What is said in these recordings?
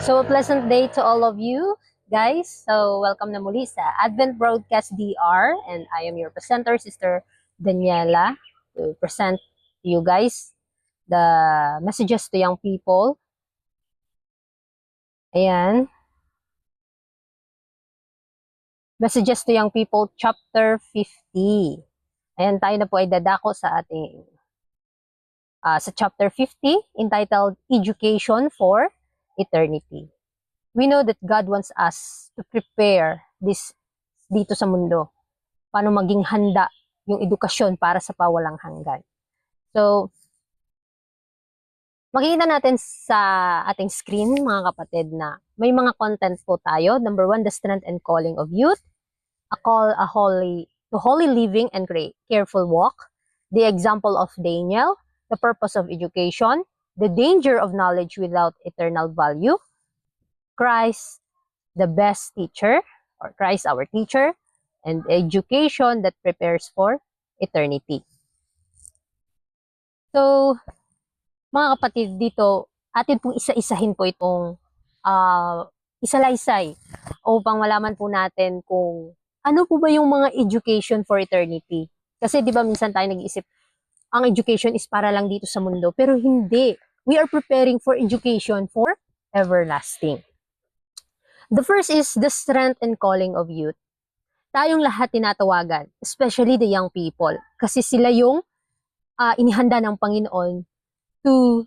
So, a pleasant day to all of you, guys. So, welcome na muli sa Advent Broadcast DR, and I am your presenter, Sister Daniela, to present to you guys the messages to young people. Ayan. Messages to Young People, Chapter 50. Ayan, tayo na po ay dadako sa ating sa Chapter 50, entitled Education for Eternity. We know that God wants us to prepare this dito sa mundo. Paano maging handa yung edukasyon para sa pawalang hanggan. So, makikita natin sa ating screen, mga kapatid, na may mga content po tayo. Number 1, the strength and calling of youth. A call to holy living and careful walk. The example of Daniel. The purpose of education. The danger of knowledge without eternal value. Christ, the best teacher, or Christ our teacher, and education that prepares for eternity. So, mga kapatid, dito, atin pong isa-isahin po itong isalaysay upang malaman po natin kung ano po ba yung mga education for eternity. Kasi di ba minsan tayo nag-iisip, ang education is para lang dito sa mundo, pero hindi. We are preparing for education for everlasting. The first is the strength and calling of youth. Tayong lahat tinatawagan, especially the young people, kasi sila yung inihanda ng Panginoon to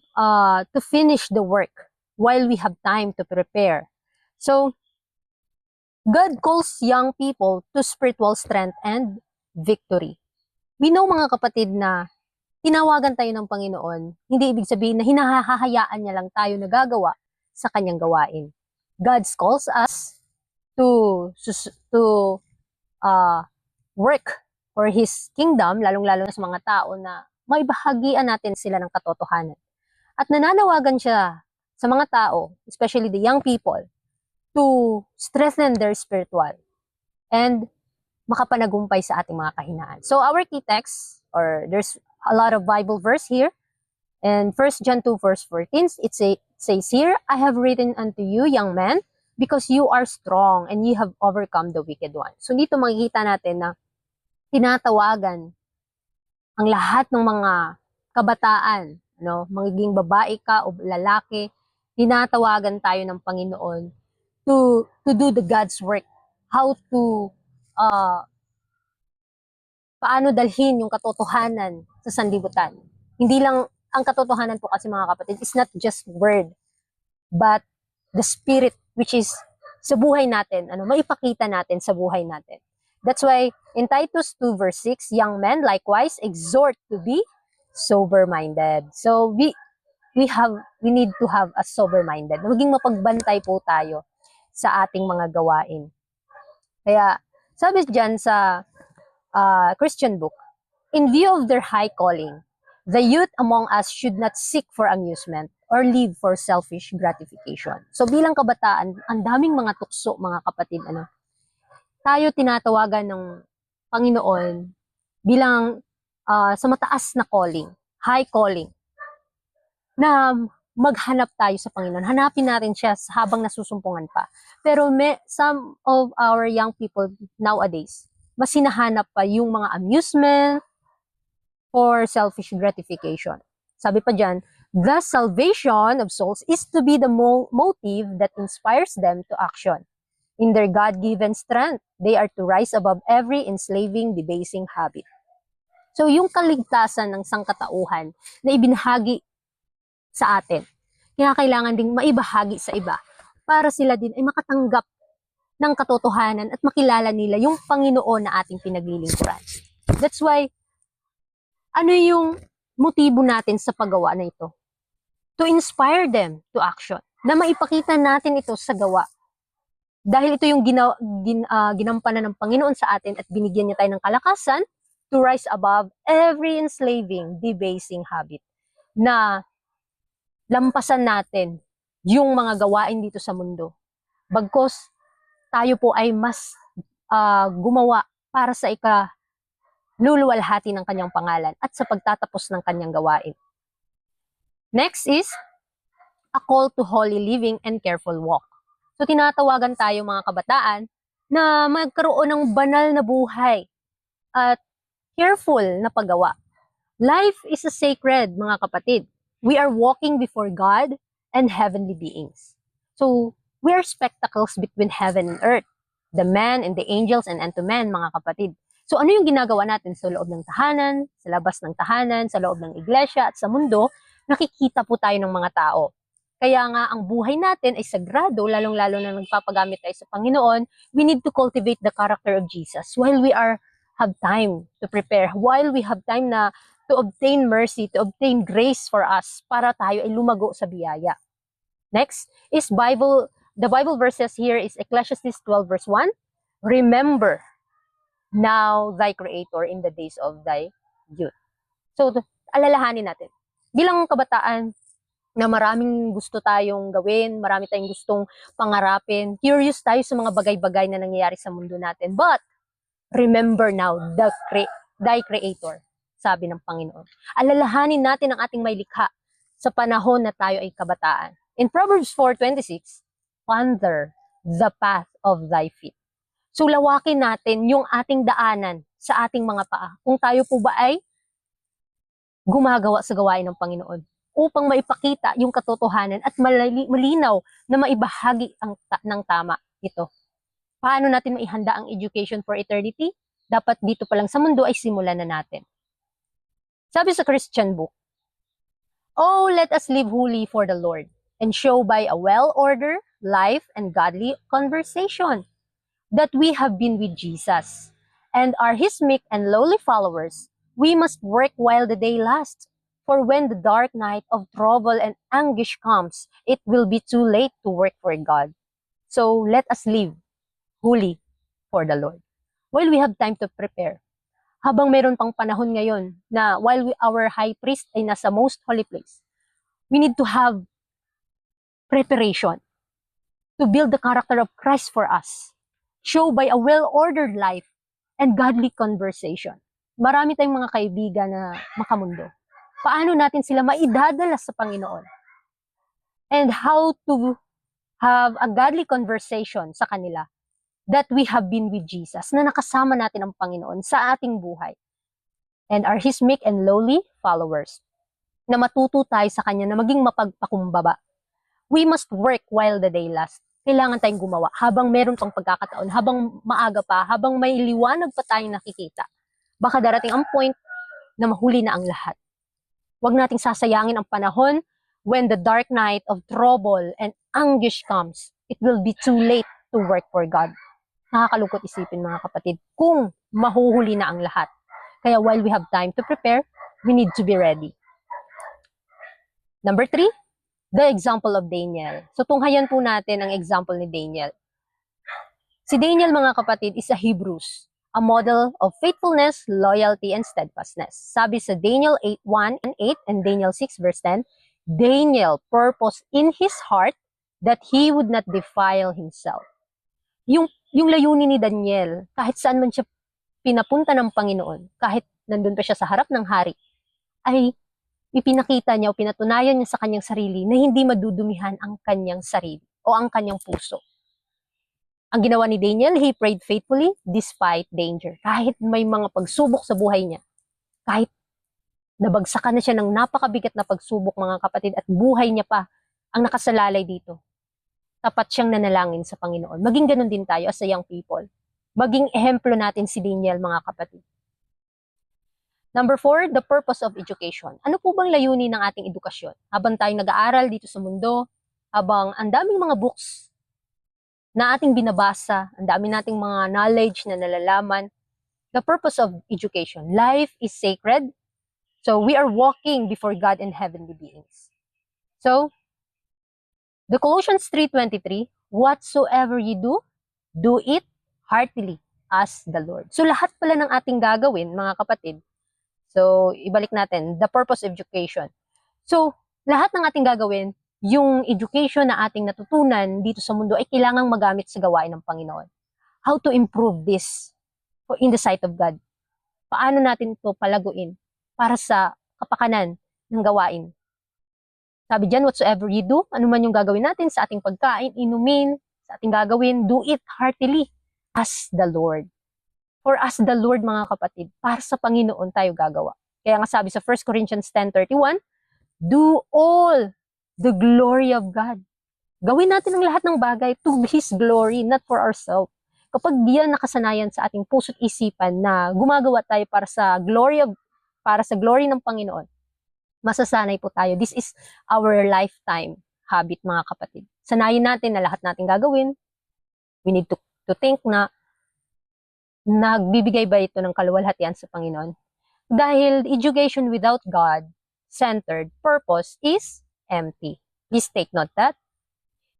finish the work while we have time to prepare. So, God calls young people to spiritual strength and victory. We know, mga kapatid, na tinawagan tayo ng Panginoon, hindi ibig sabihin na hinahahayaan niya lang tayo nagagawa sa kanyang gawain. God calls us to work for His kingdom, lalong-lalo na sa mga tao na maibahagian natin sila ng katotohanan. At nananawagan siya sa mga tao, especially the young people, to strengthen their spiritual and makapanagumpay sa ating mga kahinaan. So our key text, or there's a lot of Bible verse here, and 1 John 2 verse 14, it says here, I have written unto you, young men, because you are strong and you have overcome the wicked one. So dito makikita natin na tinatawagan ang lahat ng mga kabataan, magiging babae ka o lalaki, tinatawagan tayo ng Panginoon to do the God's work. How to paano dalhin yung katotohanan sa sanlibutan. Hindi lang ang katotohanan po kasi, mga kapatid, is not just word, but the spirit, which is sa buhay natin, maipakita natin sa buhay natin. That's why in Titus 2 verse 6, young men likewise exhort to be sober-minded. So we need to have a sober-minded. Maging mapagbantay po tayo sa ating mga gawain. Kaya sabi diyan sa Christian book, in view of their high calling, the youth among us should not seek for amusement or live for selfish gratification. So bilang kabataan, ang daming mga tukso, mga kapatid, tayo tinatawagan ng Panginoon bilang sa mataas na calling, high calling, na maghanap tayo sa Panginoon. Hanapin natin siya habang nasusumpungan pa. Pero some of our young people nowadays, mas hinahanap pa yung mga amusement for selfish gratification. Sabi pa dyan, the salvation of souls is to be the motive that inspires them to action. In their God-given strength, they are to rise above every enslaving, debasing habit. So yung kaligtasan ng sangkatauhan na ibinahagi sa atin, kaya kailangan ding maibahagi sa iba para sila din ay makatanggap ng katotohanan at makilala nila yung Panginoon na ating pinaglilingkuran. That's why, ano yung motibo natin sa paggawa na ito? To inspire them to action. Na maipakita natin ito sa gawa. Dahil ito yung ginampanan ng Panginoon sa atin at binigyan niya tayo ng kalakasan to rise above every enslaving, debasing habit. Na lampasan natin yung mga gawain dito sa mundo. Bagkos tayo po ay mas gumawa para sa luluwalhati ng kanyang pangalan at sa pagtatapos ng kanyang gawain. Next is a call to holy living and careful walk. So tinatawagan tayo mga kabataan na magkaroon ng banal na buhay at careful na paggawa. Life is a sacred, mga kapatid. We are walking before God and heavenly beings. So, we are spectacles between heaven and earth, the man and the angels and unto men, mga kapatid. So, ano yung ginagawa natin sa loob ng tahanan, sa labas ng tahanan, sa loob ng iglesia at sa mundo? Nakikita po tayo ng mga tao. Kaya nga, ang buhay natin ay sagrado, lalong-lalo na nagpapagamit tayo sa Panginoon. We need to cultivate the character of Jesus while we have time to prepare, while we have time na to obtain mercy, to obtain grace for us, para tayo ay lumago sa biyaya. Next is the Bible verses here is Ecclesiastes 12 verse 1. Remember now thy Creator in the days of thy youth. So, alalahanin natin. Bilang kabataan, na maraming gusto tayong gawin, marami tayong gustong pangarapin, curious tayo sa mga bagay-bagay na nangyayari sa mundo natin. But, remember now thy Creator, sabi ng Panginoon. Alalahanin natin ang ating may likha sa panahon na tayo ay kabataan. In Proverbs 4:26, ponder the path of thy feet. So lawakin natin yung ating daanan sa ating mga paa. Kung tayo po ba ay gumagawa sa gawain ng Panginoon upang maipakita yung katotohanan at malinaw na maibahagi ng tama ito. Paano natin maihanda ang education for eternity? Dapat dito pa lang sa mundo ay simulan na natin. Sabi sa Christian book, oh, let us live holy for the Lord and show by a well-ordered life and godly conversation that we have been with Jesus and are His meek and lowly followers. We must work while the day lasts, for when the dark night of trouble and anguish comes, it will be too late to work for God. So let us live holy for the Lord. While we have time to prepare, habang meron pang panahon ngayon na while our high priest ay nasa most holy place, we need to have preparation to build the character of Christ for us. Show by a well-ordered life and godly conversation. Marami tayong mga kaibigan na makamundo. Paano natin sila maidadala sa Panginoon? And how to have a godly conversation sa kanila that we have been with Jesus, na nakasama natin ang Panginoon sa ating buhay. And are His meek and lowly followers. Na matuto tayo sa Kanya na maging mapagpakumbaba. We must work while the day lasts. Kailangan tayong gumawa habang meron pang pagkakataon, habang maaga pa, habang may liwanag pa tayong nakikita. Baka darating ang point na mahuli na ang lahat. Huwag nating sasayangin ang panahon when the dark night of trouble and anguish comes. It will be too late to work for God. Nakakalungkot isipin, mga kapatid, kung mahuhuli na ang lahat. Kaya while we have time to prepare, we need to be ready. Number 3, the example of Daniel. So tunghayan po natin ang example ni Daniel. Si Daniel, mga kapatid, is a Hebrews, a model of faithfulness, loyalty, and steadfastness. Sabi sa Daniel 8:1 and 8 and Daniel 6 verse 10, Daniel purposed in his heart that he would not defile himself. Yung layunin ni Daniel, kahit saan man siya pinapunta ng Panginoon, kahit nandun pa siya sa harap ng hari, ay ipinakita niya o pinatunayan niya sa kanyang sarili na hindi madudumihan ang kanyang sarili o ang kanyang puso. Ang ginawa ni Daniel, he prayed faithfully despite danger. Kahit may mga pagsubok sa buhay niya, kahit nabagsakan na siya ng napakabigat na pagsubok, mga kapatid, at buhay niya pa ang nakasalalay dito, tapat siyang nanalangin sa Panginoon. Maging ganun din tayo as a young people. Maging ehemplo natin si Daniel, mga kapatid. Number 4, the purpose of education. Ano po bang layunin ng ating edukasyon? Habang tayo nag-aaral dito sa mundo, habang ang daming mga books na ating binabasa, ang dami nating mga knowledge na nalalaman, the purpose of education. Life is sacred, so we are walking before God and heavenly beings. So, the Colossians 3:23, whatsoever you do it heartily as the Lord. So, lahat pala ng ating gagawin, mga kapatid, so, ibalik natin, the purpose of education. So, lahat ng ating gagawin, yung education na ating natutunan dito sa mundo ay kailangang magamit sa gawain ng Panginoon. How to improve this in the sight of God? Paano natin ito palaguin para sa kapakanan ng gawain? Sabi dyan, whatsoever you do, ano man yung gagawin natin sa ating pagkain, inumin, sa ating gagawin, do it heartily as the Lord. For as the Lord, mga kapatid, para sa Panginoon tayo gagawa. Kaya nga sabi sa 1 Corinthians 10:31, do all the glory of God. Gawin natin ang lahat ng bagay to His glory, not for ourselves. Kapag diyan nakasanayan sa ating puso't isipan na gumagawa tayo para sa glory ng Panginoon, masasanay po tayo. This is our lifetime habit, mga kapatid. Sanayin natin na lahat natin gagawin. We need to think na nagbibigay ba ito ng kaluwalhatian sa Panginoon? Dahil education without God-centered purpose is empty. Please take note that.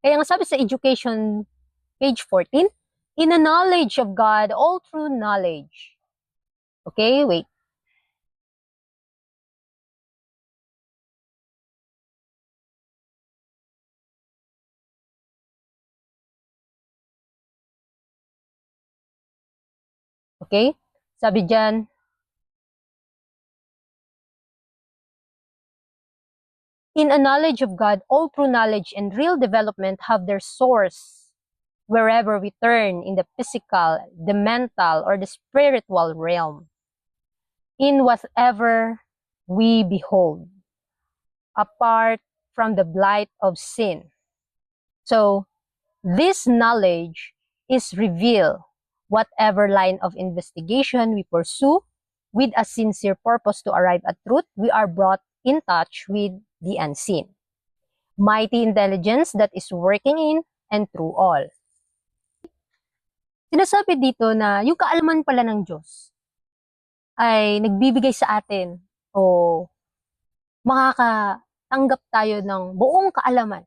Kaya nga sabi sa education, page 14, in a knowledge of God, all true knowledge. Okay, wait. Okay? Sabi dyan, in a knowledge of God, all true knowledge and real development have their source wherever we turn in the physical, the mental, or the spiritual realm. In whatever we behold, apart from the blight of sin. So, this knowledge is revealed whatever line of investigation we pursue with a sincere purpose to arrive at truth, we are brought in touch with the unseen. Mighty intelligence that is working in and through all. Sinasabi dito na yung kaalaman pala ng Diyos ay nagbibigay sa atin o makakatanggap tayo ng buong kaalaman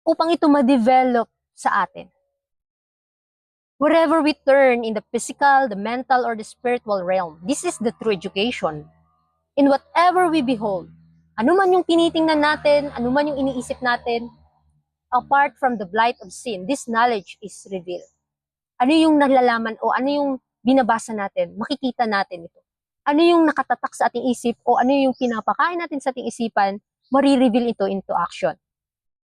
upang ito ma-develop sa atin. Wherever we turn in the physical, the mental, or the spiritual realm, this is the true education. In whatever we behold, ano man yung tinitingnan natin, ano man yung iniisip natin, apart from the blight of sin, this knowledge is revealed. Ano yung nalalaman o ano yung binabasa natin, makikita natin ito. Ano yung nakatatak sa ating isip o ano yung pinapakain natin sa ating isipan, marireveal ito into action.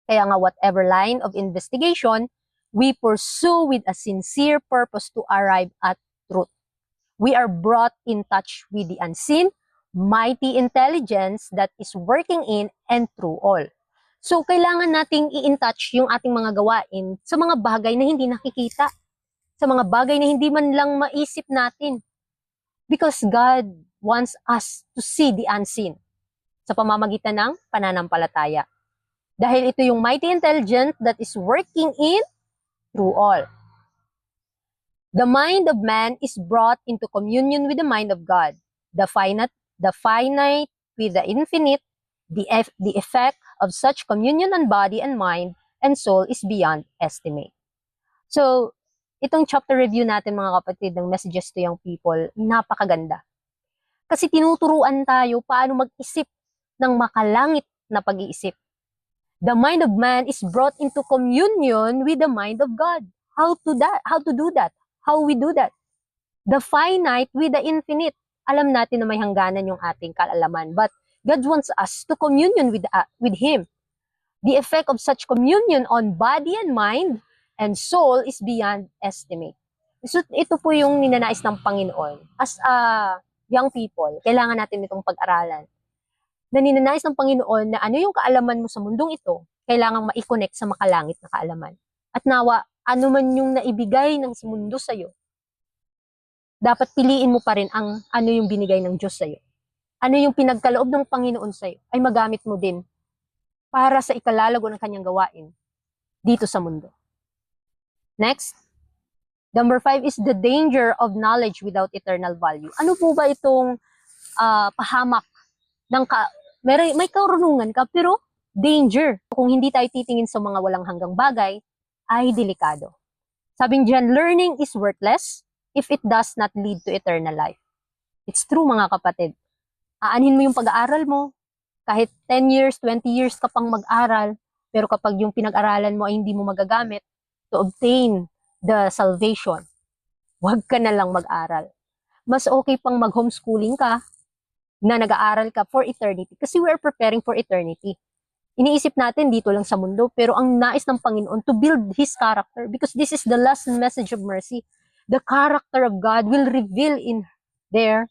Kaya nga whatever line of investigation, we pursue with a sincere purpose to arrive at truth. We are brought in touch with the unseen, mighty intelligence that is working in and through all. So, kailangan nating i-in-touch yung ating mga gawain sa mga bagay na hindi nakikita, sa mga bagay na hindi man lang maisip natin. Because God wants us to see the unseen sa pamamagitan ng pananampalataya. Dahil ito yung mighty intelligence that is working in through all. The mind of man is brought into communion with the mind of God. The finite with the infinite, the effect of such communion on body and mind and soul is beyond estimate. So, itong chapter review natin, mga kapatid, ng Messages to Young People, napakaganda. Kasi tinuturuan tayo paano mag-isip ng makalangit na pag-iisip. The mind of man is brought into communion with the mind of God. How to do that? How we do that? The finite with the infinite. Alam natin na may hangganan yung ating kaalaman, but God wants us to communion with Him. The effect of such communion on body and mind and soul is beyond estimate. So, ito po yung ninanais ng Panginoon. As a young people, kailangan natin itong pag-aralan. Na ninanais ng Panginoon na ano yung kaalaman mo sa mundong ito, kailangang ma-connect sa makalangit na kaalaman. At nawa, ano man yung naibigay ng mundo sa'yo, dapat piliin mo pa rin ang ano yung binigay ng Diyos sa'yo. Ano yung pinagkaloob ng Panginoon sa'yo, ay magamit mo din para sa ikalalago ng kanyang gawain dito sa mundo. Next, number 5 is the danger of knowledge without eternal value. Ano po ba itong pahamak ng may karunungan ka pero danger. Kung hindi tayo titingin sa mga walang hanggang bagay, ay delikado. Sabi diyan, learning is worthless if it does not lead to eternal life. It's true, mga kapatid. Aanhin mo yung pag-aaral mo, kahit 10 years, 20 years ka pang mag-aral, pero kapag yung pinag-aralan mo ay hindi mo magagamit to obtain the salvation, huwag ka na lang mag-aral. Mas okay pang mag-homeschooling ka na nag-aaral ka for eternity kasi we are preparing for eternity. iniisip natin dito lang sa mundo, pero ang nais ng Panginoon to build His character, because this is the last message of mercy. The character of God will reveal in their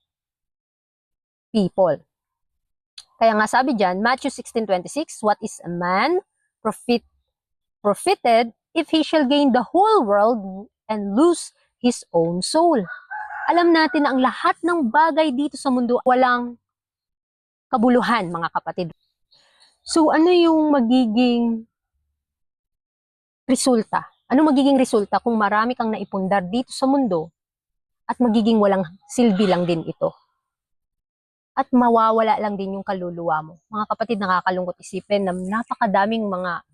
people. Kaya nga sabi dyan, Matthew 16:26, what is a man profited if he shall gain the whole world and lose his own soul? Alam natin na ang lahat ng bagay dito sa mundo walang kabuluhan, mga kapatid. So, ano yung magiging resulta? Ano magiging resulta kung marami kang naipundar dito sa mundo at magiging walang silbi lang din ito? At mawawala lang din yung kaluluwa mo. Mga kapatid, nakakalungkot isipin na napakadaming mga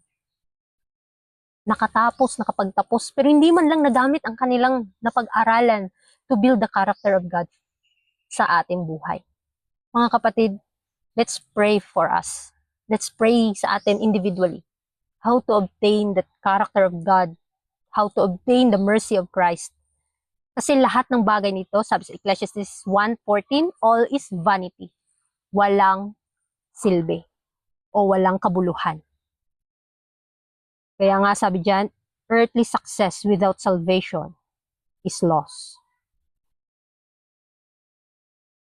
nakapagtapos, pero hindi man lang nagamit ang kanilang napag-aralan to build the character of God sa ating buhay. Mga kapatid, let's pray for us. Let's pray sa atin individually. How to obtain the character of God. How to obtain the mercy of Christ. Kasi lahat ng bagay nito, sabi sa Ecclesiastes 1:14, all is vanity. Walang silbi o walang kabuluhan. Kaya nga sabi dyan, earthly success without salvation is loss.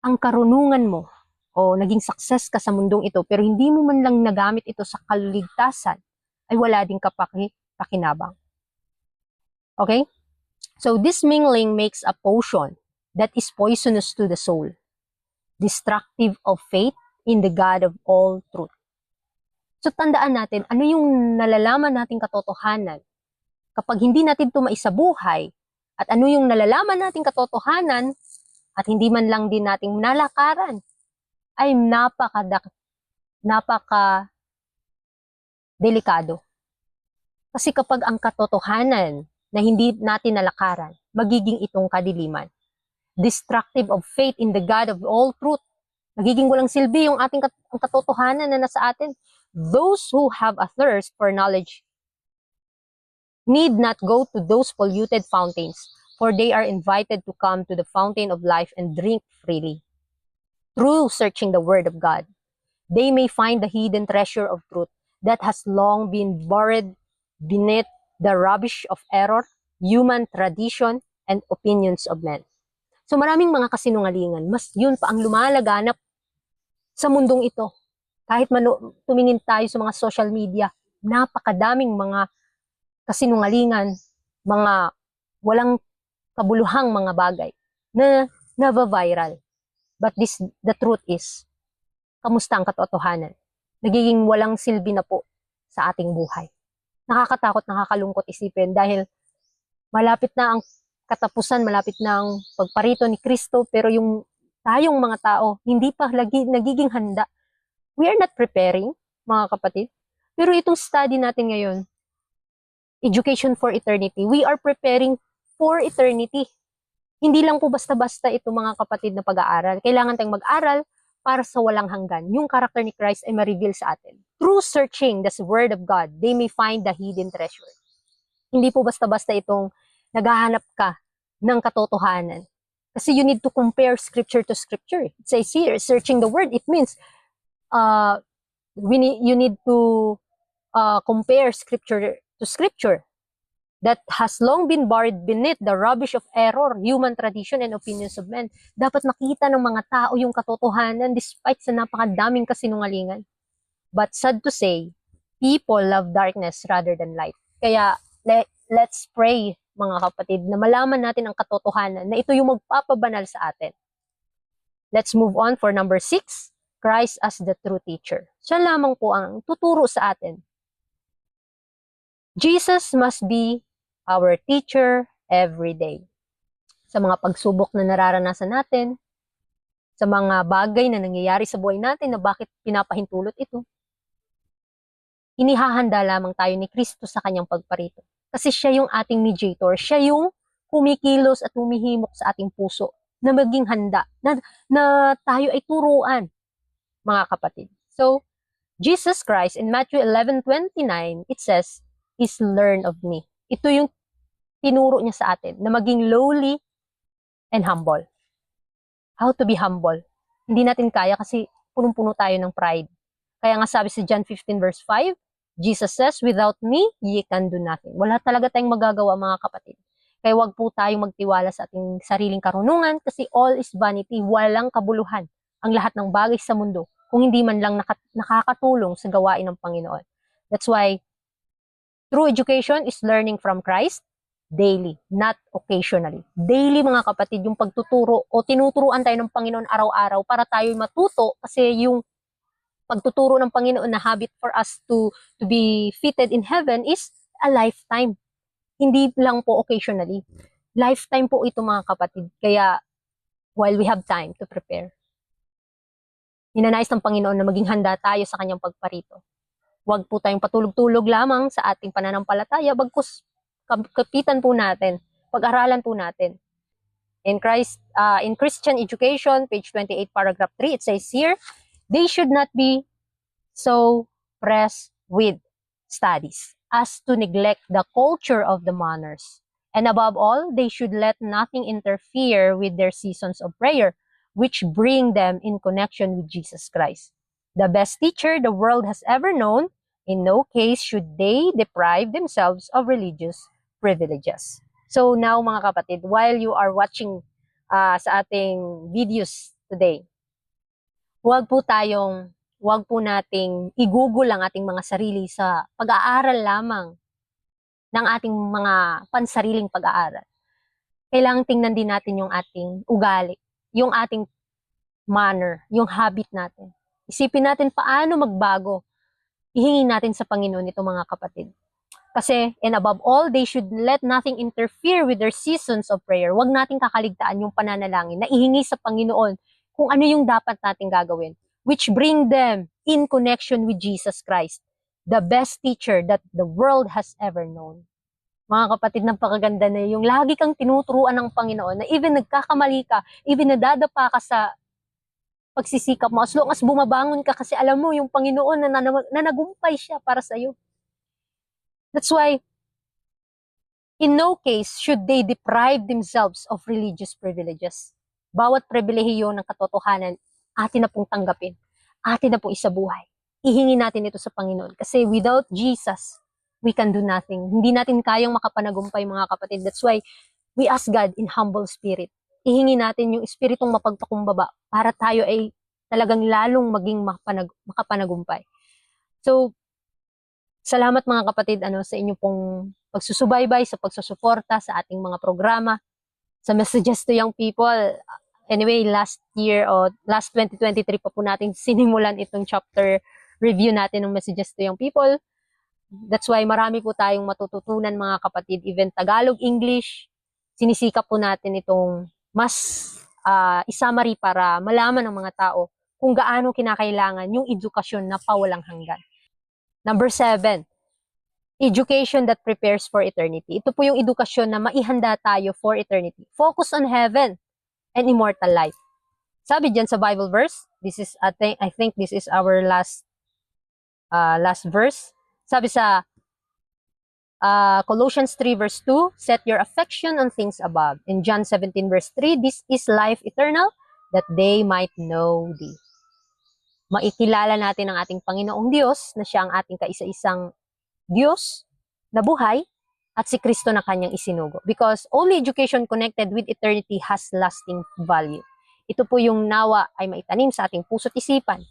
Ang karunungan mo o naging success ka sa mundong ito pero hindi mo man lang nagamit ito sa kaligtasan, ay wala ding pakinabang. Okay? So this mingling makes a potion that is poisonous to the soul, destructive of faith in the God of all truth. So tandaan natin, ano yung nalalaman nating katotohanan kapag hindi natin ito maisabuhay, at ano yung nalalaman nating katotohanan at hindi man lang din nating nalakaran, ay napaka delikado. Kasi kapag ang katotohanan na hindi natin nalakaran, magiging itong kadiliman. Destructive of faith in the God of all truth. Magiging walang silbi yung ating ang katotohanan na nasa atin. Those who have a thirst for knowledge need not go to those polluted fountains, for they are invited to come to the fountain of life and drink freely. Through searching the Word of God, they may find the hidden treasure of truth that has long been buried beneath the rubbish of error, human tradition, and opinions of men. So maraming mga kasinungalingan, mas yun pa ang lumalaganap sa mundong ito. Kahit tumingin tayo sa mga social media, napakadaming mga kasinungalingan, mga walang kabuluhang mga bagay na nava-viral. But the truth is, kamusta ang katotohanan? Nagiging walang silbi na po sa ating buhay. Nakakatakot, nakakalungkot isipin dahil malapit na ang katapusan, malapit na ang pagparito ni Kristo, pero yung tayong mga tao, hindi pa nagiging handa. We are not preparing, mga kapatid. Pero itong study natin ngayon, Education for Eternity, we are preparing for eternity. Hindi lang po basta-basta ito, mga kapatid, na pag-aaral. Kailangan tayong mag-aral para sa walang hanggan. Yung karakter ni Christ ay ma-reveal sa atin. Through searching the Word of God, they may find the hidden treasure. Hindi po basta-basta itong naghahanap ka ng katotohanan. Kasi you need to compare scripture to scripture. It says here, searching the Word, it means you need to compare scripture to scripture that has long been buried beneath the rubbish of error, human tradition, and opinions of men. Dapat makita ng mga tao yung katotohanan despite sa napakadaming kasinungalingan. But sad to say, people love darkness rather than light. Kaya let's pray, mga kapatid, na malaman natin ang katotohanan na ito yung magpapabanal sa atin. Let's move on for number 6, Christ as the true teacher. Siya lamang po ang tuturo sa atin. Jesus must be our teacher every day. Sa mga pagsubok na nararanasan natin, sa mga bagay na nangyayari sa buhay natin na bakit pinapahintulot ito, inihahanda lamang tayo ni Kristo sa kanyang pagparito. Kasi siya yung ating mediator, siya yung kumikilos at humihimok sa ating puso na maging handa, na tayo ay turuan, mga kapatid. So, Jesus Christ, in Matthew 11:29, it says, is learn of me. Ito yung tinuro niya sa atin, na maging lowly and humble. How to be humble? Hindi natin kaya kasi punong-puno tayo ng pride. Kaya nga sabi sa John 15 verse 5, Jesus says, without me, ye can do nothing. Wala talaga tayong magagawa, mga kapatid. Kaya wag po tayong magtiwala sa ating sariling karunungan kasi all is vanity, walang kabuluhan ang lahat ng bagay sa mundo kung hindi man lang nakakatulong sa gawain ng Panginoon. That's why true education is learning from Christ daily, not occasionally. Daily, mga kapatid, yung pagtuturo o tinuturuan tayo ng Panginoon araw-araw para tayo matuto kasi yung pagtuturo ng Panginoon na habit for us to be fitted in heaven is a lifetime. Hindi lang po occasionally. Lifetime po ito, mga kapatid. Kaya while we have time to prepare, ninanais ng Panginoon na maging handa tayo sa kanyang pagparito. Huwag po tayong patulog-tulog lamang sa ating pananampalataya, bagkus kapitan po natin, pag-aralan po natin. In Christian Education, page 28, paragraph 3, it says here, they should not be so pressed with studies as to neglect the culture of the manners. And above all, they should let nothing interfere with their seasons of prayer, which bring them in connection with Jesus Christ. The best teacher the world has ever known, in no case should they deprive themselves of religious privileges. So now, mga kapatid, while you are watching sa ating videos today, huwag po nating igugol ang ating mga sarili sa pag-aaral lamang ng ating mga pansariling pag-aaral. Kailangan tingnan din natin yung ating ugali, yung ating manner, yung habit natin. Isipin natin paano magbago. Ihingin natin sa Panginoon ito, mga kapatid. Kasi, and above all, they should let nothing interfere with their seasons of prayer. Huwag nating kakaligtaan yung pananalangin na ihingi sa Panginoon kung ano yung dapat nating gagawin, which bring them in connection with Jesus Christ, the best teacher that the world has ever known. Mga kapatid, napakaganda na yung lagi kang tinuturuan ng Panginoon na even nagkakamali ka, even nadadapa ka sa pagsisikap mo, as long as bumabangon ka kasi alam mo yung Panginoon na nagumpay siya para sa iyo. That's why, in no case should they deprive themselves of religious privileges. Bawat pribilehiyo ng katotohanan, atin na pong tanggapin. Atin na pong isabuhay. Ihingi natin ito sa Panginoon. Kasi without Jesus, we can do nothing. Hindi natin kayang makapanagumpay, mga kapatid. That's why, we ask God in humble spirit. Ihingi natin yung espiritong mapagpakumbaba para tayo ay talagang lalong maging makapanagumpay. So, salamat, mga kapatid, sa inyo pong pagsusubaybay, sa pagsusuporta sa ating mga programa, sa Messages to Young People. Anyway, last 2023 pa po natin sinimulan itong chapter review natin ng Messages to Young People. That's why marami po tayong matututunan, mga kapatid, even Tagalog, English. Sinisikap po natin itong mas isummary para malaman ng mga tao kung gaano kinakailangan yung edukasyon na pawalang hanggan. Number 7, education that prepares for eternity. Ito po yung edukasyon na maihanda tayo for eternity. Focus on heaven and immortal life. Sabi dyan sa Bible verse, I think this is our last verse. Sabi sa Colossians 3 verse 2, set your affection on things above. In John 17 verse 3, this is life eternal, that they might know thee. Maikilala natin ang ating Panginoong Diyos na siya ang ating kaisa-isang Diyos na buhay at si Kristo na kanyang isinugo. Because only education connected with eternity has lasting value. Ito po yung nawa ay maitanim sa ating puso't isipan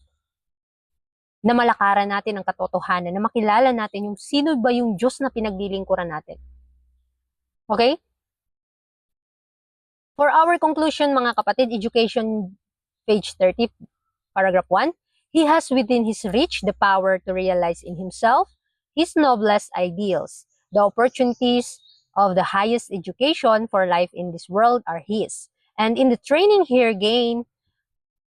na malakaran natin ang katotohanan, na makilala natin yung sino ba yung Diyos na pinaglilingkuran natin. Okay? For our conclusion, mga kapatid, education, page 30, paragraph 1, he has within his reach the power to realize in himself his noblest ideals. The opportunities of the highest education for life in this world are his. And in the training here gained,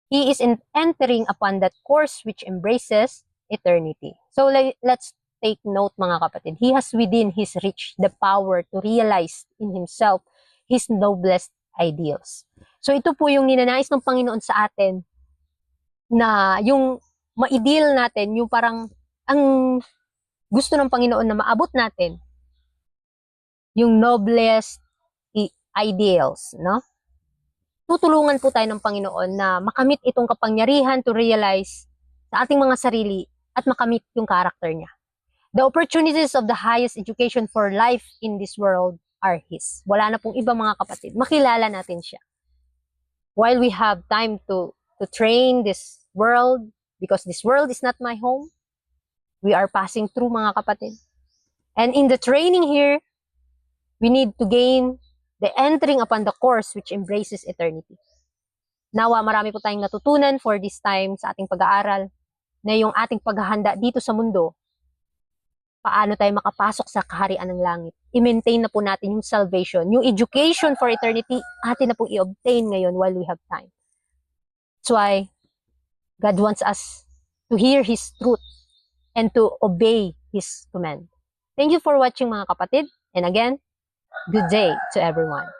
he is entering upon that course which embraces eternity. So let's take note, mga kapatid. He has within his reach the power to realize in himself his noblest ideals. So ito po yung ninanais ng Panginoon sa atin, na yung ma-ideal natin, yung parang ang gusto ng Panginoon na maabot natin, yung noblest ideals, no? Tutulungan po tayo ng Panginoon na makamit itong kapangyarihan to realize sa ating mga sarili at makamit yung character niya. The opportunities of the highest education for life in this world are His. Wala na pong iba mga kapatid. Makilala natin siya. While we have time to train this world, because this world is not my home, we are passing through mga kapatid. And in the training here, we need to gain the entering upon the course which embraces eternity. Nawa, marami po tayong natutunan for this time sa ating pag-aaral na yung ating paghahanda dito sa mundo, paano tayo makapasok sa kaharian ng langit. I-maintain na po natin yung salvation. Yung education for eternity, atin na pong i-obtain ngayon while we have time. That's why God wants us to hear His truth and to obey His command. Thank you for watching mga kapatid. And again, good day to everyone.